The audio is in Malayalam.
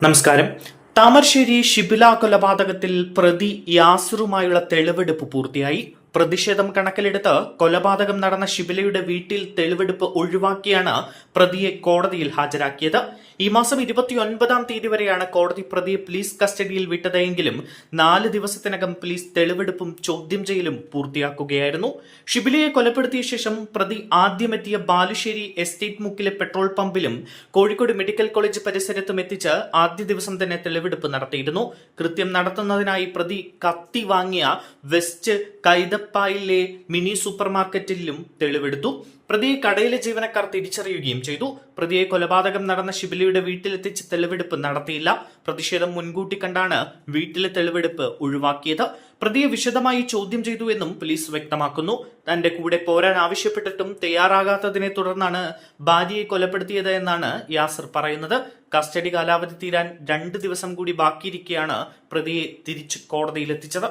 നമസ്കാരം. താമരശ്ശേരി ഷിബില കൊലപാതകത്തിൽ പ്രതി യാസിറുമായുള്ള തെളിവെടുപ്പ് പൂർത്തിയായി. പ്രതിഷേധം കണക്കിലെടുത്ത് കൊലപാതകം നടന്ന ഷിബിലയുടെ വീട്ടിൽ തെളിവെടുപ്പ് ഒഴിവാക്കിയാണ് പ്രതിയെ കോടതിയിൽ ഹാജരാക്കിയത്. ഈ മാസം 29-ാം തീയതി വരെയാണ് കോടതി പ്രതിയെ പോലീസ് കസ്റ്റഡിയിൽ വിട്ടതെങ്കിലും 4 ദിവസത്തിനകം പോലീസ് തെളിവെടുപ്പും ചോദ്യം ചെയ്യലും പൂർത്തിയാക്കുകയായിരുന്നു. ഷിബിലയെ കൊലപ്പെടുത്തിയ ശേഷം പ്രതി ആദ്യമെത്തിയ ബാലുശ്ശേരി എസ്റ്റേറ്റ് മുക്കിലെ പെട്രോൾ പമ്പിലും കോഴിക്കോട് മെഡിക്കൽ കോളേജ് പരിസരത്തും എത്തിച്ച് ആദ്യ ദിവസം തന്നെ തെളിവെടുപ്പ് നടത്തിയിരുന്നു. കൃത്യം നടത്തുന്നതിനായി പ്രതി കത്തി വാങ്ങിയ വെസ്റ്റ് കൈതപ്പായിലെ മിനി സൂപ്പർ മാർക്കറ്റിലും തെളിവെടുത്തു. പ്രതിയെ കടയിലെ ജീവനക്കാർ തിരിച്ചറിയുകയും ചെയ്തു. പ്രതിയെ കൊലപാതകം നടന്ന ഷിബിലയുടെ വീട്ടിലെത്തിച്ച് തെളിവെടുപ്പ് നടത്തിയില്ല. പ്രതിഷേധം മുൻകൂട്ടി കണ്ടാണ് വീട്ടിലെ തെളിവെടുപ്പ് ഒഴിവാക്കിയത്. പ്രതിയെ വിശദമായി ചോദ്യം ചെയ്തു എന്നും പോലീസ് വ്യക്തമാക്കുന്നു. തന്റെ കൂടെ പോരാൻ ആവശ്യപ്പെട്ടിട്ടും തയ്യാറാകാത്തതിനെ തുടർന്നാണ് ഭാര്യയെ കൊലപ്പെടുത്തിയത് എന്നാണ് യാസിർ പറയുന്നത്. കസ്റ്റഡി കാലാവധി തീരാൻ 2 ദിവസം കൂടി ബാക്കിയിരിക്കെയാണ് പ്രതിയെ തിരിച്ച് കോടതിയിലെത്തിച്ചത്.